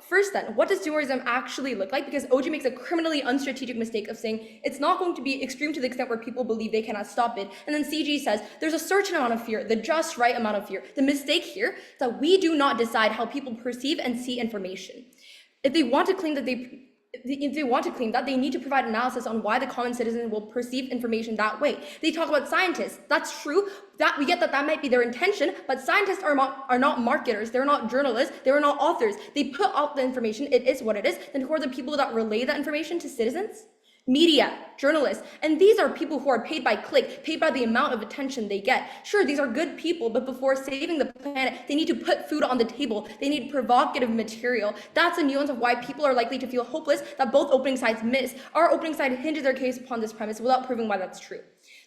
First then, what does doomerism actually look like? Because OG makes a criminally unstrategic mistake of saying it's not going to be extreme to the extent where people believe they cannot stop it. And then CG says there's a certain amount of fear, the just right amount of fear. The mistake here is that we do not decide how people perceive and see information. If they want to claim that they need to provide analysis on why the common citizen will perceive information that way. They talk about scientists. That's true. That we get that might be their intention, but scientists are not marketers. They're not journalists. They're not authors. They put out the information. It is what it is. Then who are the people that relay that information to citizens? Media, journalists, and these are people who are paid by click, paid by the amount of attention they get. Sure, these are good people, but before saving the planet, they need to put food on the table. They need provocative material. That's a nuance of why people are likely to feel hopeless that both opening sides miss. Our opening side hinges their case upon this premise without proving why that's true.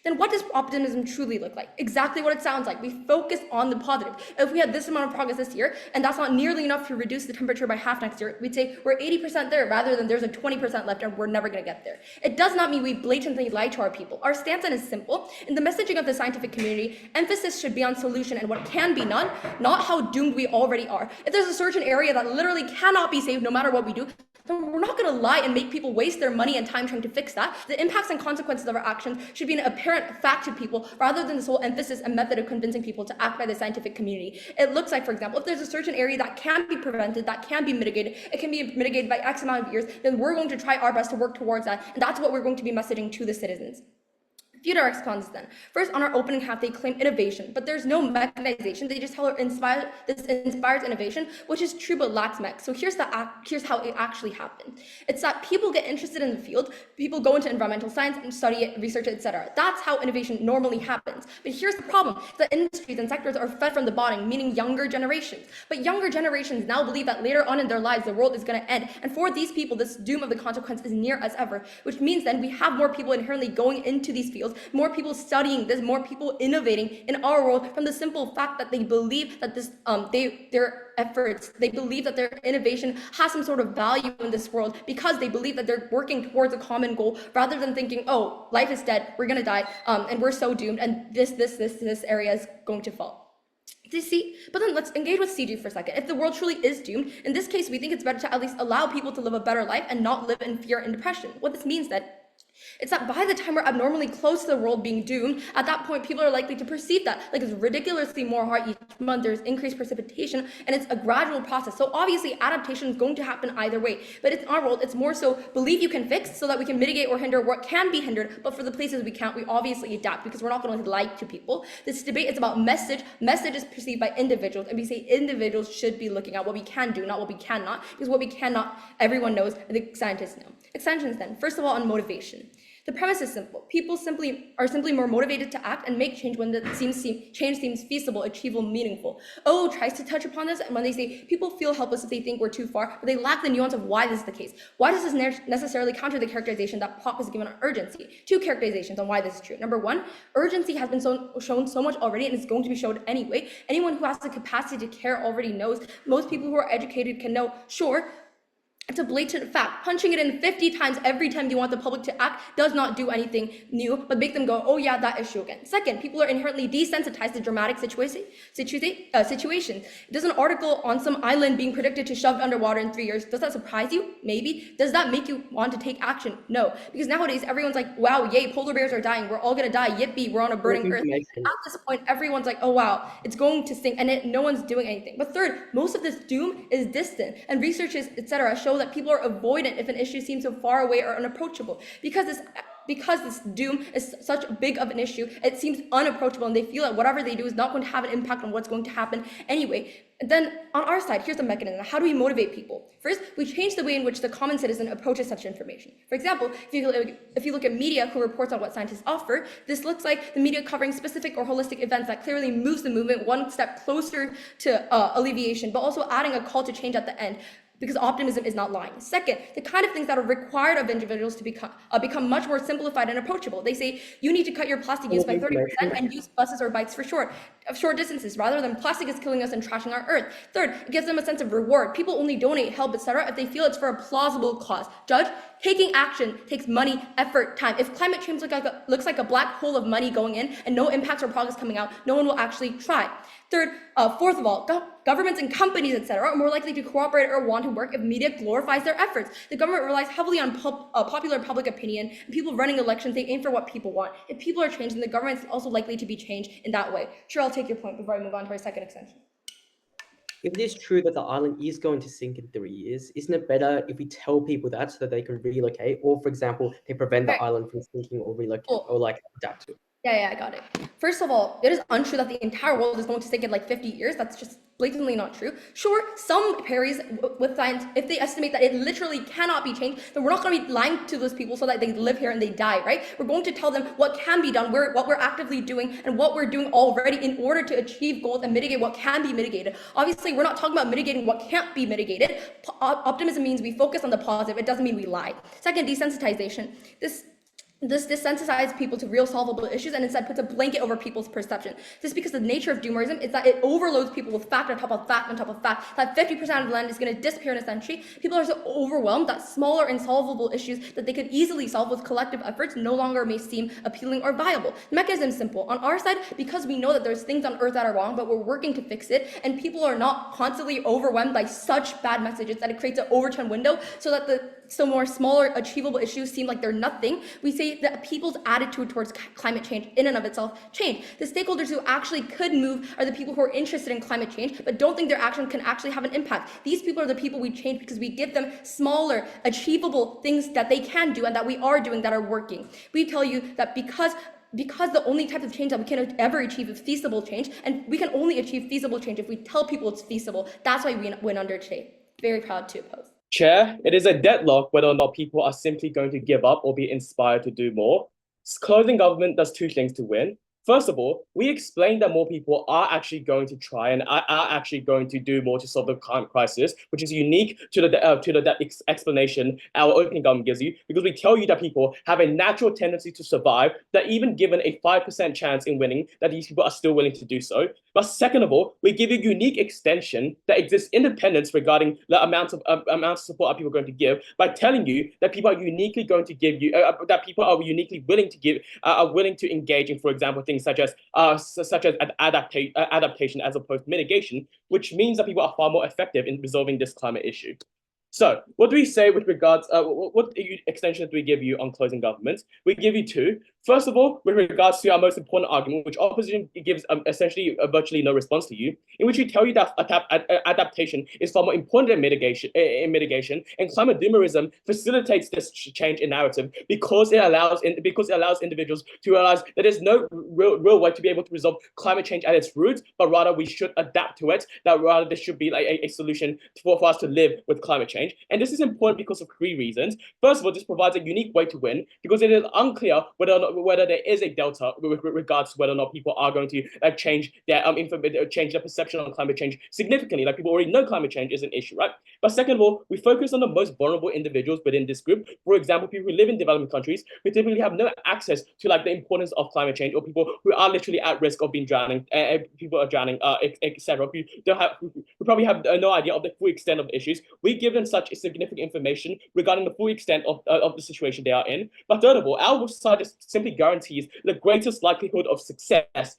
Then what does optimism truly look like? Exactly what it sounds like. We focus on the positive. If we had this amount of progress this year, and that's not nearly enough to reduce the temperature by half next year, we'd say we're 80% there rather than there's a 20% left and we're never gonna get there. It does not mean we blatantly lie to our people. Our stance then is simple. In the messaging of the scientific community, emphasis should be on solution and what can be done, not how doomed we already are. If there's a certain area that literally cannot be saved no matter what we do, then we're not going to lie and make people waste their money and time trying to fix that. The impacts and consequences of our actions should be an apparent fact to people rather than this whole emphasis and method of convincing people to act by the scientific community. It looks like, for example, if there's a certain area that can be prevented, that can be mitigated, it can be mitigated by X amount of years, then we're going to try our best to work towards that. And that's what we're going to be messaging to the citizens. Few direct responses then. First, on our opening half, they claim innovation, but there's no mechanization. They just tell her this inspires innovation, which is true but lacks mech. So here's how it actually happened. It's that people get interested in the field, people go into environmental science and study it, research it, etc. That's how innovation normally happens. But here's the problem: the industries and sectors are fed from the bottom, meaning younger generations. But younger generations now believe that later on in their lives, the world is going to end. And for these people, this doom of the consequence is near as ever, which means then we have more people inherently going into these fields, more people studying this, more people innovating in our world from the simple fact that they believe that this, their efforts, they believe that their innovation has some sort of value in this world because they believe that they're working towards a common goal rather than thinking, oh, life is dead, we're gonna die, and we're so doomed, and this area is going to fall. Do you see? But then let's engage with CG for a second. If the world truly is doomed, in this case, we think it's better to at least allow people to live a better life and not live in fear and depression. What this means then, it's that by the time we're abnormally close to the world being doomed, at that point, people are likely to perceive that like it's ridiculously more hard each month, there's increased precipitation, and it's a gradual process. So obviously, adaptation is going to happen either way. But in our world, it's more so believe you can fix so that we can mitigate or hinder what can be hindered, but for the places we can't, we obviously adapt because we're not going to lie to people. This debate is about message. Message is perceived by individuals, and we say individuals should be looking at what we can do, not what we cannot, because what we cannot, everyone knows, and the scientists know. Extensions then. First of all, on motivation. The premise is simple. People are simply more motivated to act and make change when change seems feasible, achievable, meaningful. O tries to touch upon this when they say people feel helpless if they think we're too far, but they lack the nuance of why this is the case. Why does this necessarily counter the characterization that pop is given on urgency? Two characterizations on why this is true. Number one, urgency has been shown so much already and is going to be shown anyway. Anyone who has the capacity to care already knows. Most people who are educated can know, sure, It's a blatant fact. Punching it in 50 times every time you want the public to act does not do anything new, but make them go, oh yeah, that issue again. Second, people are inherently desensitized to dramatic situations. Does an article on some island being predicted to shoved underwater in 3 years, does that surprise you? Maybe. Does that make you want to take action? No. Because nowadays everyone's like, wow, yay, polar bears are dying. We're all gonna die. Yippee, we're on a burning earth. At this point, everyone's like, oh wow, it's going to sink, and no one's doing anything. But third, most of this doom is distant, and researchers, etc., show that people are avoidant if an issue seems so far away or unapproachable. Because this doom is such big of an issue, it seems unapproachable, and they feel that whatever they do is not going to have an impact on what's going to happen anyway. And then on our side, here's the mechanism. How do we motivate people? First, we change the way in which the common citizen approaches such information. For example, if you look at media who reports on what scientists offer, this looks like the media covering specific or holistic events that clearly moves the movement one step closer to alleviation, but also adding a call to change at the end, because optimism is not lying. Second, the kind of things that are required of individuals to become much more simplified and approachable. They say you need to cut your plastic use by 30% and use buses or bikes for short distances, rather than plastic is killing us and trashing our earth. Third, it gives them a sense of reward. People only donate, help, etc. if they feel it's for a plausible cause. Judge, taking action takes money, effort, time. If climate change looks like a black hole of money going in and no impacts or progress coming out, no one will actually try. Fourth of all, governments and companies, etc., are more likely to cooperate or want to work if media glorifies their efforts. The government relies heavily on popular public opinion, and people running elections, they aim for what people want. If people are changed, then the government is also likely to be changed in that way. Sure, I'll take your point before I move on to our second extension. If it is true that the island is going to sink in 3 years, isn't it better if we tell people that so that they can relocate, or, for example, they prevent the island from sinking or relocate or adapt to it? Yeah, I got it. First of all, it is untrue that the entire world is going to sink in like 50 years. That's just blatantly not true. Sure, some pairings with science, if they estimate that it literally cannot be changed, then we're not going to be lying to those people so that they live here and they die, right? We're going to tell them what can be done, what we're actively doing, and what we're doing already in order to achieve goals and mitigate what can be mitigated. Obviously, we're not talking about mitigating what can't be mitigated. Optimism means we focus on the positive. It doesn't mean we lie. Second, desensitization. This desensitizes people to real solvable issues and instead puts a blanket over people's perception. This is because the nature of doomerism is that it overloads people with fact on top of fact on top of fact, that 50% of the land is going to disappear in a century. People are so overwhelmed that smaller and solvable issues that they could easily solve with collective efforts no longer may seem appealing or viable. The mechanism is simple. On our side, because we know that there's things on Earth that are wrong, but we're working to fix it, and people are not constantly overwhelmed by such bad messages that it creates an overturned window so that more smaller achievable issues seem like they're nothing, we say that people's attitude towards climate change in and of itself change. The stakeholders who actually could move are the people who are interested in climate change but don't think their action can actually have an impact. These people are the people we change because we give them smaller achievable things that they can do and that we are doing that are working. We tell you that because the only type of change that we can ever achieve is feasible change, and we can only achieve feasible change if we tell people it's feasible. That's why we went under today. Very proud to oppose. Chair, it is a deadlock whether or not people are simply going to give up or be inspired to do more. Closing government does two things to win. First of all, we explained that more people are actually going to try and are actually going to do more to solve the climate crisis, which is unique to the explanation our opening government gives you, because we tell you that people have a natural tendency to survive, that even given a 5% chance in winning, that these people are still willing to do so. But second of all, we give you a unique extension that exists independence regarding the amount of support people are going to give by telling you that people are uniquely going to give you, that people are uniquely willing to give, are willing to engage in, for example, things such as adaptation as opposed to mitigation, which means that people are far more effective in resolving this climate issue. So what do we say with regards, what extensions do we give you on closing governments? We give you two. First of all, with regards to our most important argument, which opposition gives essentially virtually no response to you, in which we tell you that adaptation is far more important than mitigation, and climate doomerism facilitates this change in narrative because it allows individuals to realize that there's no real way to be able to resolve climate change at its roots, but rather we should adapt to it. That rather there should be like a solution for us to live with climate change. And this is important because of three reasons. First of all, this provides a unique way to win because it is unclear whether there is a delta with regards to whether or not people are going to change their perception on climate change significantly. Like people already know climate change is an issue, right? But second of all, we focus on the most vulnerable individuals within this group. For example, people who live in developing countries who typically have no access to like the importance of climate change, or people who are literally at risk of being drowning, etc. Who probably have no idea of the full extent of the issues. We give them such significant information regarding the full extent of the situation they are in. But third of all, our side just simply guarantees the greatest likelihood of success.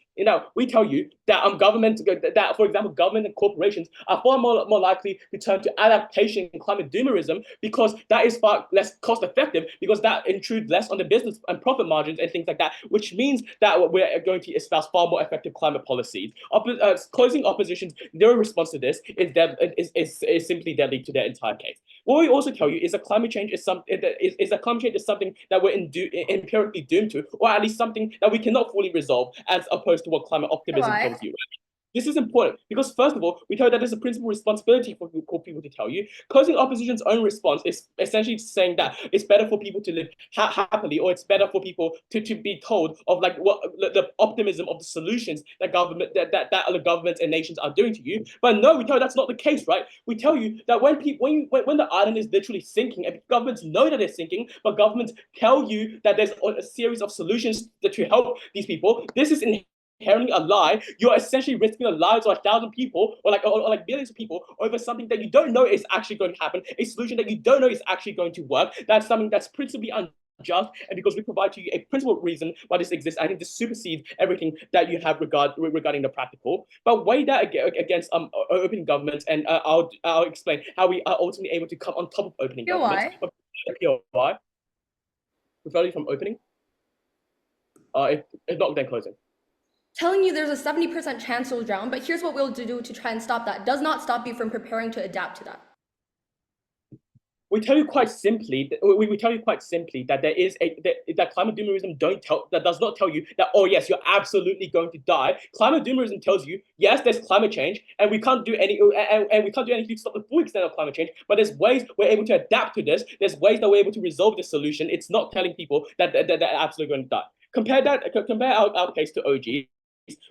We tell you that for example, government and corporations are far more likely to turn to adaptation and climate doomerism because that is far less cost effective, because that intrudes less on the business and profit margins and things like that, which means that we're going to espouse far more effective climate policies. Closing opposition's their response to this is simply deadly to their entire case. What we also tell you is that climate change is something that we're empirically doomed to, or at least something that we cannot fully resolve, as opposed to what climate optimism tells you. This is important because, first of all, we tell you that there's a principal responsibility for people to tell you. Closing opposition's own response is essentially saying that it's better for people to live happily, or it's better for people to be told of like what the optimism of the solutions that other governments and nations are doing to you. But no, we tell you that's not the case, right? We tell you that when the island is literally sinking, and governments know that it's sinking, but governments tell you that there's a series of solutions to help these people, this is inherently a lie. You're essentially risking the lives of 1,000 people or millions of people over something that you don't know is actually going to happen, a solution that you don't know is actually going to work. That's something that's principally unjust, and because we provide to you a principal reason why this exists, I think this supersedes everything that you have regarding the practical. But weigh that against opening governments, and I'll explain how we are ultimately able to come on top of opening governments. Why? Preferably from opening. If not, then closing. Telling you there's a 70% chance you'll drown, but here's what we'll do to try and stop that. Does not stop you from preparing to adapt to that. We tell you quite simply that there is that climate doomerism does not tell you that, oh yes, you're absolutely going to die. Climate doomerism tells you, yes, there's climate change, and we can't do anything to stop the full extent of climate change, but there's ways we're able to adapt to this. There's ways that we're able to resolve this solution. It's not telling people that they're absolutely going to die. Compare our case to OG.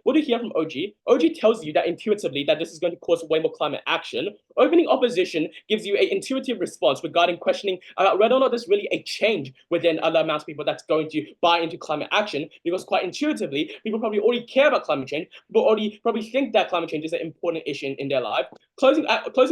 What do you hear from OG? OG tells you that intuitively that this is going to cause way more climate action. Opening opposition gives you an intuitive response regarding questioning whether or not there's really a change within the amount of people that's going to buy into climate action, because quite intuitively, people probably already care about climate change, but already probably think that climate change is an important issue in their life. Closing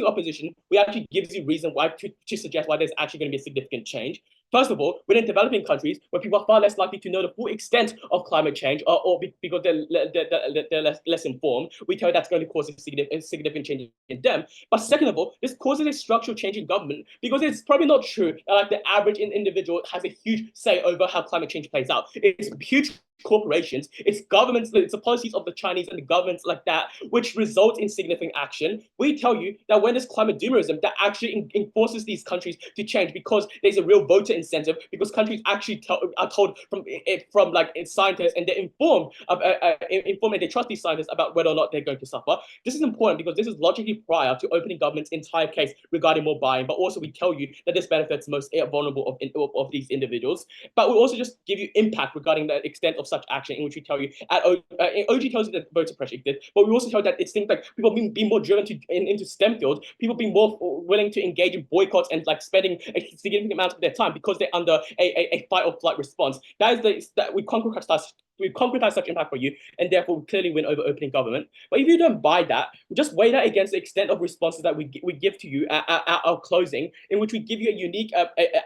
opposition, we actually gives you reason why to suggest why there's actually going to be a significant change. First of all, within developing countries, where people are far less likely to know the full extent of climate change, or because they're less informed, we tell you that's going to cause a significant change in them. But second of all, this causes a structural change in government, because it's probably not true that like the average individual has a huge say over how climate change plays out. It's huge corporations, it's governments, it's the policies of the Chinese and the governments like that, which result in significant action. We tell you that when there's climate doomerism, that actually enforces these countries to change, because there's a real voter incentive, because countries actually are told from like scientists, and they're informed and they trust these scientists about whether or not they're going to suffer. This is important because this is logically prior to opening government's entire case regarding more buying, but also we tell you that this benefits most vulnerable of these individuals. But we also just give you impact regarding the extent of such action, in which we tell you OG tells you that voter pressure exists, but we also tell you that it's things like people being more driven into STEM fields, people being more willing to engage in boycotts and like spending a significant amount of their time because they're under a fight or flight response. That is that we concretize such impact for you, and therefore we clearly win over opening government. But if you don't buy that, just weigh that against the extent of responses that we give to you at our closing, in which we give you a unique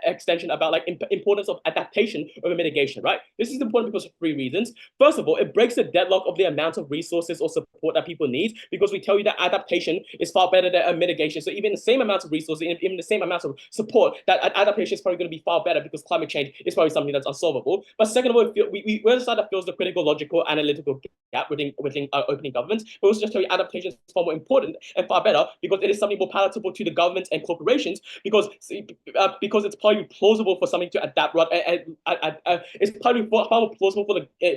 extension about like importance of adaptation over mitigation, right? This is important because of three reasons. First of all, it breaks the deadlock of the amount of resources or support that people need, because we tell you that adaptation is far better than mitigation. So even the same amount of resources, even the same amount of support, that adaptation is probably going to be far better, because climate change is probably something that's unsolvable. But second of all, we're the side that feels the critical, logical, analytical gap within opening governments, but also just tell you adaptation is far more important and far better, because it is something more palatable to the governments and corporations, because it's probably plausible for something to adapt. It's probably far more plausible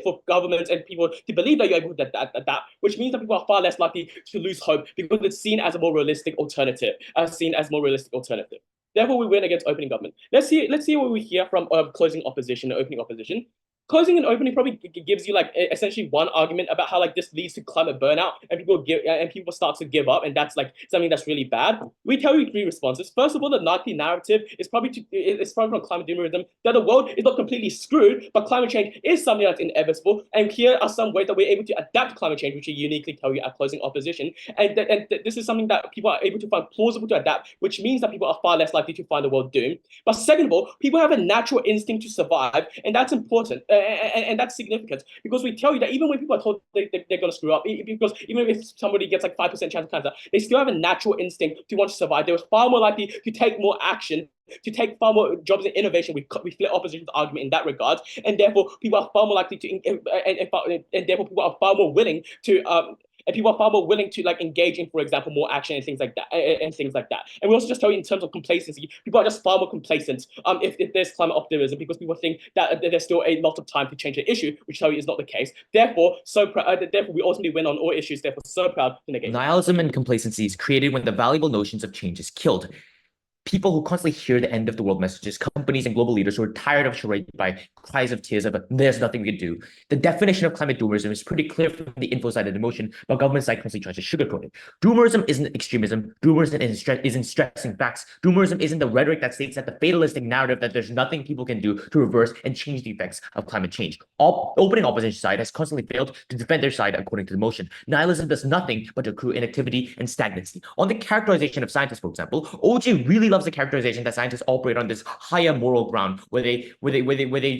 for governments and people to believe that you're able to adapt, which means that people are far less likely to lose hope, because it's seen as a more realistic alternative. Therefore, we win against opening government. Let's see what we hear from closing opposition and opening opposition. closing and opening probably gives you like essentially one argument about how like this leads to climate burnout and people start to give up, and that's like something that's really bad. We tell you 3 responses. First of all, the likely narrative is probably from climate doomerism that the world is not completely screwed, but climate change is something that's inevitable. And here are some ways that we're able to adapt to climate change, which we uniquely tell you at closing opposition. And this is something that people are able to find plausible to adapt, which means that people are far less likely to find the world doomed. But second of all, people have a natural instinct to survive, and that's important. And that's significant because we tell you that even when people are told they're going to screw up, because even if somebody gets like 5% chance of cancer, they still have a natural instinct to want to survive. They're far more likely to take more action, to take far more jobs in innovation. We flip opposition's argument in that regard, and therefore people are far more likely to, and therefore people are far more willing to. And people are far more willing to like engage in, for example, more action and things like that. And we also just tell you in terms of complacency, people are just far more complacent if there's climate optimism, because people think that there's still a lot of time to change the issue, which tell you is not the case. Therefore, therefore we ultimately win on all issues. Therefore, so proud to negate. Nihilism and complacency is created when the valuable notions of change is killed. People who constantly hear the end of the world messages, companies and global leaders who are tired of charade by cries of tears of there's nothing we can do. The definition of climate doomerism is pretty clear from the info side of the motion, but government side constantly tries to sugarcoat it. Doomerism isn't extremism. Doomerism isn't stressing facts. Doomerism isn't the rhetoric that states that the fatalistic narrative that there's nothing people can do to reverse and change the effects of climate change. Opening opposition side has constantly failed to defend their side according to the motion. Nihilism does nothing but accrue inactivity and stagnancy. On the characterization of scientists, for example, OG really loves the characterization that scientists operate on this higher moral ground where they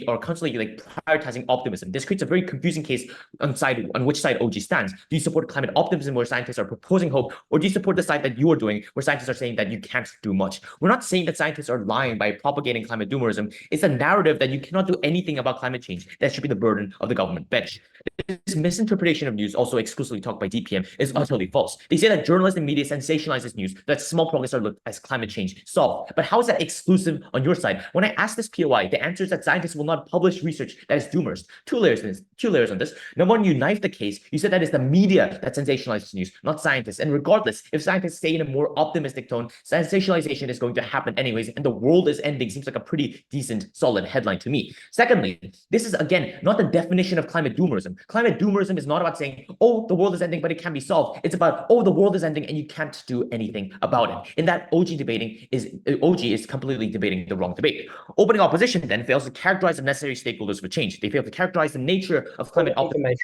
are constantly like prioritizing optimism. This creates a very confusing case on which side OG stands. Do you support climate optimism where scientists are proposing hope, or do you support the side that you are doing where scientists are saying that you can't do much? We're not saying that scientists are lying by propagating climate doomerism. It's a narrative that you cannot do anything about climate change. That should be the burden of the government bench. This misinterpretation of news, also exclusively talked by DPM, is utterly false. They say that journalists and media sensationalize this news, that small progress are looked as climate change solved. But how is that exclusive on your side? When I ask this POI, the answer is that scientists will not publish research that is doomerist. Two layers on this. Number one, you knife the case. You said that it's the media that sensationalizes news, not scientists. And regardless, if scientists say in a more optimistic tone, sensationalization is going to happen anyways, and the world is ending seems like a pretty decent, solid headline to me. Secondly, this is, again, not the definition of climate doomerism. Climate doomerism is not about saying, oh, the world is ending, but it can be solved. It's about, oh, the world is ending and you can't do anything about it. In that, OG is completely debating the wrong debate. Opening opposition then fails to characterize the necessary stakeholders for change. They fail to characterize the nature of climate optimism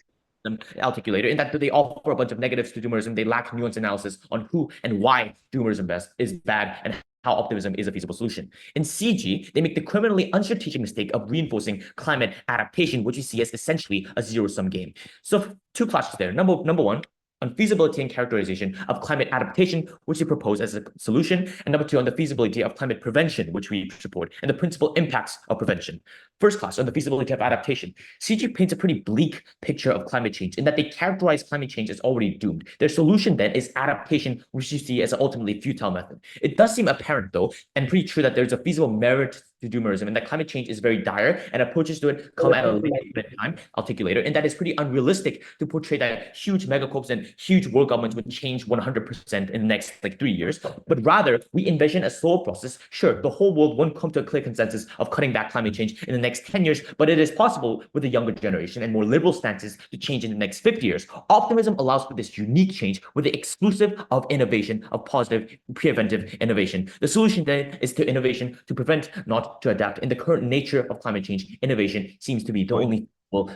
articulator, in that they offer a bunch of negatives to doomerism. They lack nuanced analysis on who and why doomerism is bad and how optimism is a feasible solution. In CG, they make the criminally unstrategic mistake of reinforcing climate adaptation, which we see as essentially a zero-sum game. So 2 clashes there. Number one, on feasibility and characterization of climate adaptation, which they propose as a solution, and number 2, on the feasibility of climate prevention, which we support, and the principal impacts of prevention. First class, on the feasibility of adaptation, CG paints a pretty bleak picture of climate change in that they characterize climate change as already doomed. Their solution then is adaptation, which you see as an ultimately futile method. It does seem apparent, though, and pretty true that there's a feasible merit to doomerism, and that climate change is very dire, and approaches to it come at a later time, I'll take you later, and that is pretty unrealistic to portray that huge megacorps and huge world governments would change 100% in the next 3 years, but rather we envision a slow process. Sure, the whole world won't come to a clear consensus of cutting back climate change in the next 10 years, but it is possible with the younger generation and more liberal stances to change in the next 50 years. Optimism allows for this unique change with the exclusive of innovation, of positive preventive innovation. The solution then is to innovation to prevent, not to adapt. In the current nature of climate change, innovation seems to be the only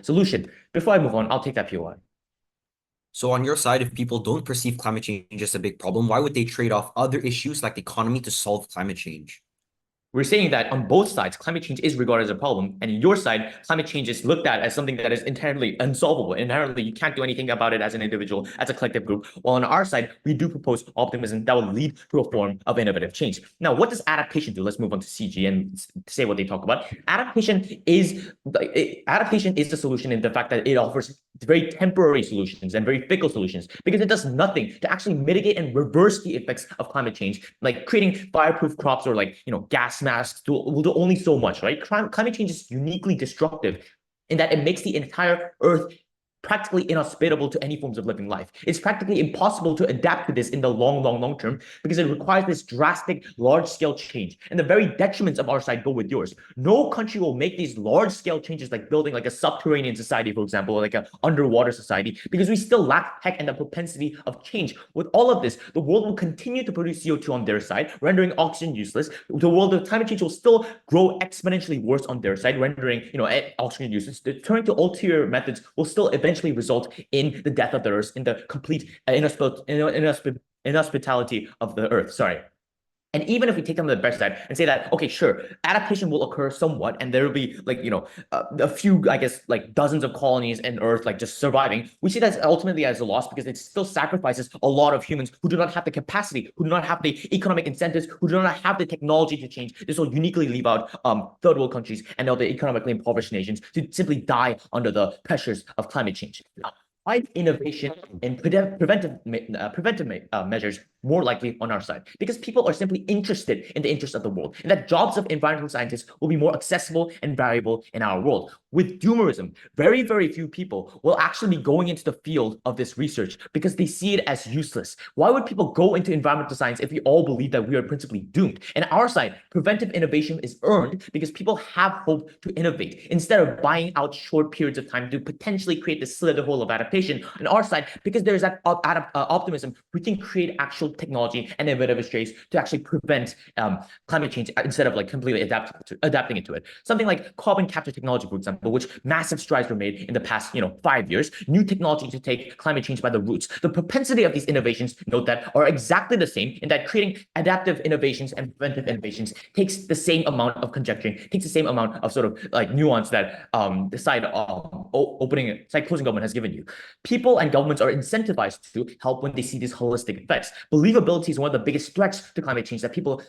solution. Before I move on, I'll take that POI. So on your side, if people don't perceive climate change as a big problem, why would they trade off other issues like the economy to solve climate change? We're saying that on both sides, climate change is regarded as a problem, and in your side, climate change is looked at as something that is inherently unsolvable. Inherently, you can't do anything about it as an individual, as a collective group. While on our side, we do propose optimism that will lead to a form of innovative change. Now, what does adaptation do? Let's move on to CG and say what they talk about. Adaptation is the solution in the fact that it offers very temporary solutions and very fickle solutions, because it does nothing to actually mitigate and reverse the effects of climate change, like creating fireproof crops or gas masks will do only so much, right? Climate change is uniquely destructive in that it makes the entire Earth practically inhospitable to any forms of living life. It's practically impossible to adapt to this in the long term because it requires this drastic, large-scale change. And the very detriments of our side go with yours. No country will make these large-scale changes like building like a subterranean society, for example, or like an underwater society, because we still lack tech and the propensity of change. With all of this, the world will continue to produce CO2 on their side, rendering oxygen useless. The world of climate change will still grow exponentially worse on their side, rendering oxygen useless. The turning to ulterior methods will still eventually result in the death of the earth, in the complete inhospitality of the earth. Sorry. And even if we take them to the better side and say that, okay, sure, adaptation will occur somewhat, and there will be like, a few, I guess, like dozens of colonies in Earth, like just surviving. We see that ultimately as a loss because it still sacrifices a lot of humans who do not have the capacity, who do not have the economic incentives, who do not have the technology to change. This will uniquely leave out third world countries and other economically impoverished nations to simply die under the pressures of climate change. Why innovation and preventive measures more likely on our side? Because people are simply interested in the interests of the world, and that jobs of environmental scientists will be more accessible and valuable in our world. With doomerism, very, very few people will actually be going into the field of this research because they see it as useless. Why would people go into environmental science if we all believe that we are principally doomed? And our side, preventive innovation is earned because people have hope to innovate instead of buying out short periods of time to potentially create this slither hole of adaptation. On our side, because there's that optimism, we can create actual technology and innovative strategies to actually prevent climate change instead of like completely adapting it to it. Something like carbon capture technology, for example, which massive strides were made in the past 5 years. New technology to take climate change by the roots. The propensity of these innovations, note that, are exactly the same in that creating adaptive innovations and preventive innovations takes the same amount of conjecturing, takes the same amount of sort of like nuance that the side closing government has given you. People and governments are incentivized to help when they see these holistic effects. Believability is one of the biggest threats to climate change that people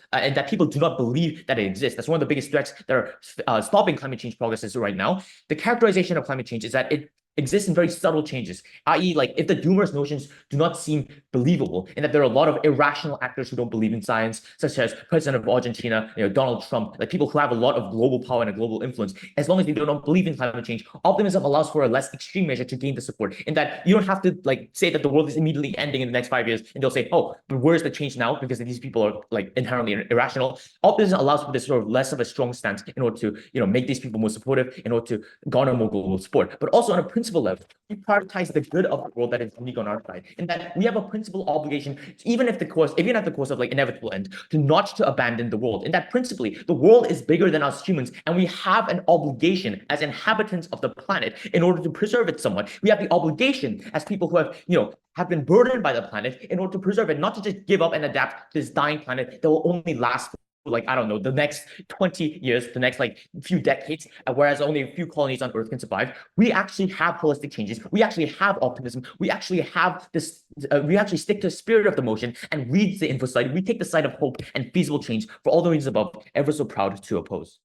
do not believe that it exists. That's one of the biggest threats that are stopping climate change progresses right now. The characterization of climate change is that it exists in very subtle changes, i.e. like if the doomer's notions do not seem believable and that there are a lot of irrational actors who don't believe in science, such as President of Argentina, Donald Trump, like people who have a lot of global power and a global influence, as long as they don't believe in climate change, optimism allows for a less extreme measure to gain the support in that you don't have to like say that the world is immediately ending in the next 5 years and they'll say, oh, but where's the change now? Because these people are like inherently irrational. Optimism allows for this sort of less of a strong stance in order to make these people more supportive, in order to garner more global support. But also on a principle level, we prioritize the good of the world that is unique on our side, and that we have a principal obligation, even at the course of like inevitable end, to not to abandon the world. And that principally, the world is bigger than us humans, and we have an obligation as inhabitants of the planet in order to preserve it somewhat. We have the obligation as people who have been burdened by the planet in order to preserve it, not to just give up and adapt to this dying planet that will only last like, I don't know, the next 20 years, the next like few decades, whereas only a few colonies on Earth can survive. We actually have holistic changes. We actually have optimism. We actually have this, we actually stick to the spirit of the motion and read the info side. We take the side of hope and feasible change for all the reasons above, ever so proud to oppose.